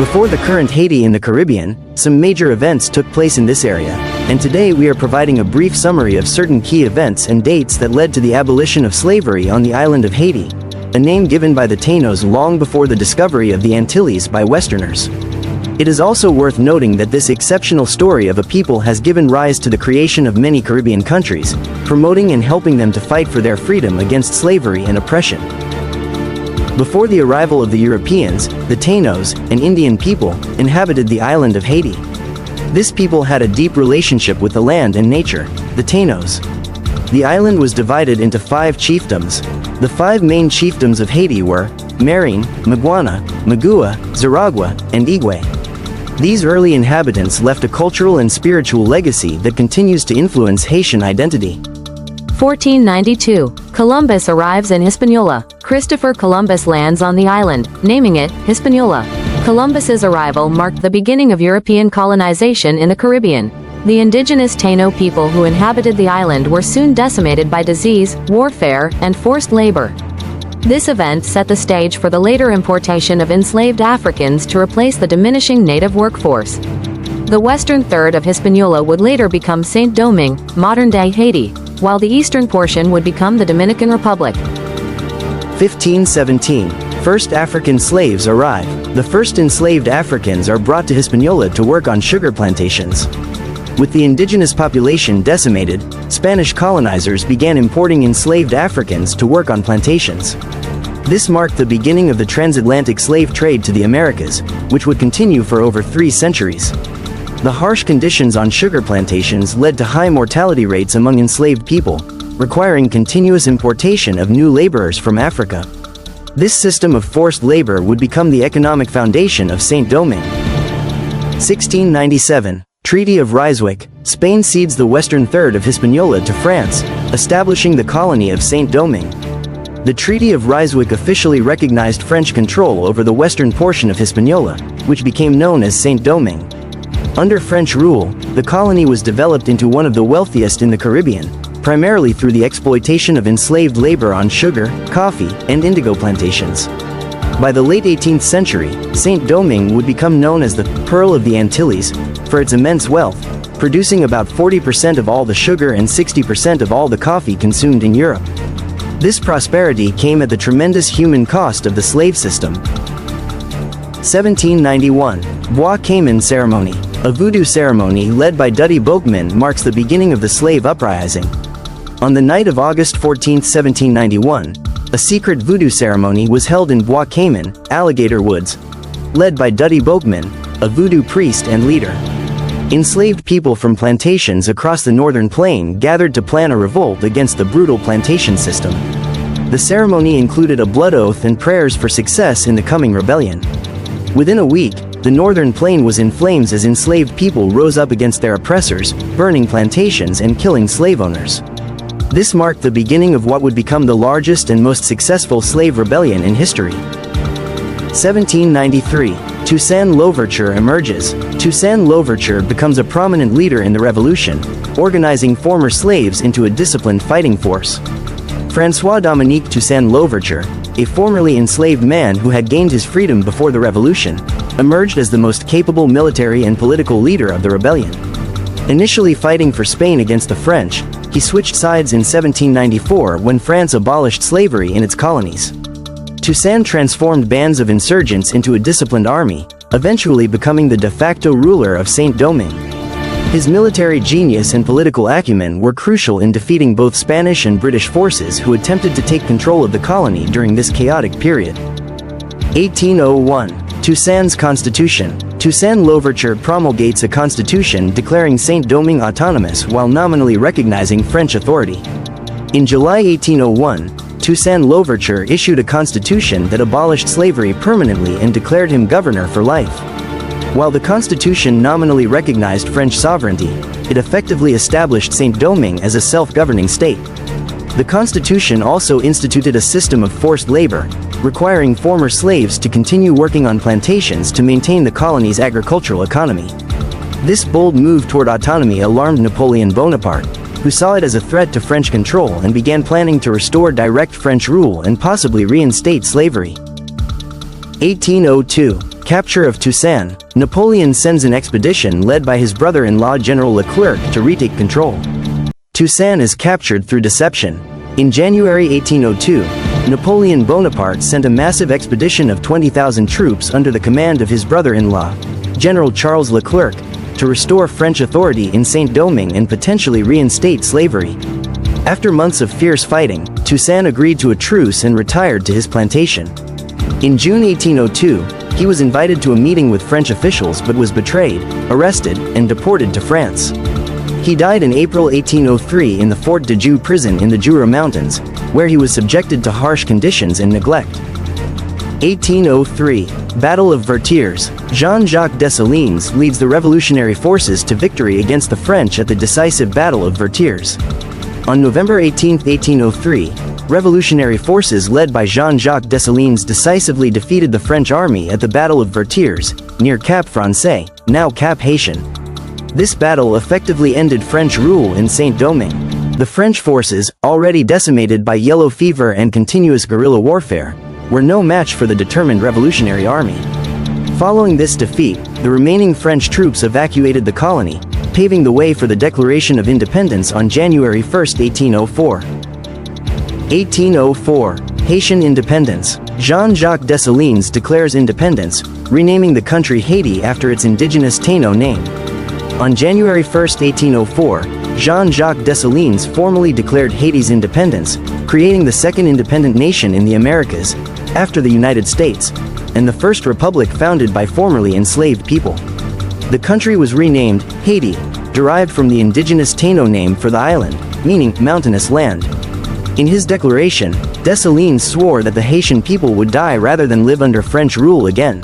Before the current Haiti in the Caribbean, some major events took place in this area, and today we are providing a brief summary of certain key events and dates that led to the abolition of slavery on the island of Haiti, a name given by the Taínos long before the discovery of the Antilles by Westerners. It is also worth noting that this exceptional story of a people has given rise to the creation of many Caribbean countries, promoting and helping them to fight for their freedom against slavery and oppression. Before the arrival of the Europeans, the Taínos, an Indian people, inhabited the island of Haiti. This people had a deep relationship with the land and nature, the Taínos. The island was divided into 5 chiefdoms. The 5 main chiefdoms of Haiti were Marine, Maguana, Magua, Zaragua, and Igwe. These early inhabitants left a cultural and spiritual legacy that continues to influence Haitian identity. 1492, Columbus arrives in Hispaniola. Christopher Columbus lands on the island, naming it Hispaniola. Columbus's arrival marked the beginning of European colonization in the Caribbean. The indigenous Taino people who inhabited the island were soon decimated by disease, warfare, and forced labor. This event set the stage for the later importation of enslaved Africans to replace the diminishing native workforce. The western third of Hispaniola would later become Saint-Domingue, modern-day Haiti, while the eastern portion would become the Dominican Republic. 1517. First African slaves arrive. The first enslaved Africans are brought to Hispaniola to work on sugar plantations. With the indigenous population decimated, Spanish colonizers began importing enslaved Africans to work on plantations. This marked the beginning of the transatlantic slave trade to the Americas, which would continue for over 3 centuries. The harsh conditions on sugar plantations led to high mortality rates among enslaved people, requiring continuous importation of new laborers from Africa. This system of forced labor would become the economic foundation of Saint-Domingue. 1697. Treaty of Ryswick. Spain cedes the western third of Hispaniola to France, establishing the colony of Saint-Domingue. The Treaty of Ryswick officially recognized French control over the western portion of Hispaniola, which became known as Saint-Domingue. Under French rule, the colony was developed into one of the wealthiest in the Caribbean, primarily through the exploitation of enslaved labor on sugar, coffee, and indigo plantations. By the late 18th century, Saint-Domingue would become known as the Pearl of the Antilles for its immense wealth, producing about 40% of all the sugar and 60% of all the coffee consumed in Europe. This prosperity came at the tremendous human cost of the slave system. 1791. Bois Cayman Ceremony. A voodoo ceremony led by Dutty Boukman marks the beginning of the slave uprising. On the night of August 14, 1791, a secret voodoo ceremony was held in Bois Cayman, Alligator Woods, led by Dutty Boukman, a voodoo priest and leader. Enslaved people from plantations across the northern plain gathered to plan a revolt against the brutal plantation system. The ceremony included a blood oath and prayers for success in the coming rebellion. Within a week, the northern plain was in flames as enslaved people rose up against their oppressors, burning plantations and killing slave owners. This marked the beginning of what would become the largest and most successful slave rebellion in history. 1793. Toussaint Louverture emerges. Toussaint Louverture becomes a prominent leader in the revolution, organizing former slaves into a disciplined fighting force. François-Dominique Toussaint Louverture, a formerly enslaved man who had gained his freedom before the revolution, emerged as the most capable military and political leader of the rebellion. Initially fighting for Spain against the French, he switched sides in 1794 when France abolished slavery in its colonies. Toussaint transformed bands of insurgents into a disciplined army, eventually becoming the de facto ruler of Saint-Domingue. His military genius and political acumen were crucial in defeating both Spanish and British forces who attempted to take control of the colony during this chaotic period. 1801. Toussaint's Constitution. Toussaint Louverture promulgates a constitution declaring Saint-Domingue autonomous while nominally recognizing French authority. In July 1801, Toussaint Louverture issued a constitution that abolished slavery permanently and declared him governor for life. While the constitution nominally recognized French sovereignty, it effectively established Saint-Domingue as a self-governing state. The constitution also instituted a system of forced labor, requiring former slaves to continue working on plantations to maintain the colony's agricultural economy. This bold move toward autonomy alarmed Napoleon Bonaparte, who saw it as a threat to French control and began planning to restore direct French rule and possibly reinstate slavery. 1802. Capture of Toussaint. Napoleon sends an expedition led by his brother-in-law General Leclerc to retake control. Toussaint is captured through deception. In January 1802, Napoleon Bonaparte sent a massive expedition of 20,000 troops under the command of his brother-in-law, General Charles Leclerc, to restore French authority in Saint-Domingue and potentially reinstate slavery. After months of fierce fighting, Toussaint agreed to a truce and retired to his plantation. In June 1802, he was invited to a meeting with French officials but was betrayed, arrested, and deported to France. He died in April 1803 in the Fort de Joux prison in the Jura Mountains, where he was subjected to harsh conditions and neglect. 1803, Battle of Vertières. Jean-Jacques Dessalines leads the revolutionary forces to victory against the French at the decisive Battle of Vertières. On November 18, 1803, revolutionary forces led by Jean-Jacques Dessalines decisively defeated the French army at the Battle of Vertières, near Cap Français, now Cap Haitian. This battle effectively ended French rule in Saint-Domingue. The French forces, already decimated by yellow fever and continuous guerrilla warfare, were no match for the determined revolutionary army. Following this defeat, the remaining French troops evacuated the colony, paving the way for the Declaration of Independence on January 1, 1804. 1804, Haitian Independence. Jean-Jacques Dessalines declares independence, renaming the country Haiti after its indigenous Taino name. On January 1, 1804, Jean-Jacques Dessalines formally declared Haiti's independence, creating the second independent nation in the Americas, after the United States, and the first republic founded by formerly enslaved people. The country was renamed Haiti, derived from the indigenous Taino name for the island, meaning mountainous land. In his declaration, Dessalines swore that the Haitian people would die rather than live under French rule again.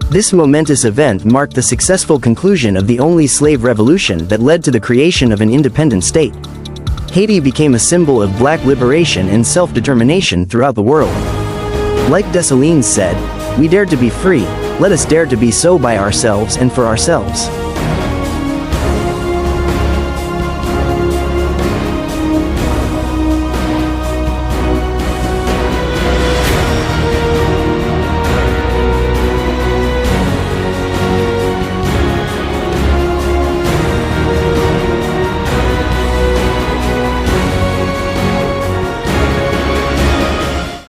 This momentous event marked the successful conclusion of the only slave revolution that led to the creation of an independent state. Haiti became a symbol of black liberation and self-determination throughout the world. Like Dessalines said, "We dared to be free, let us dare to be so by ourselves and for ourselves."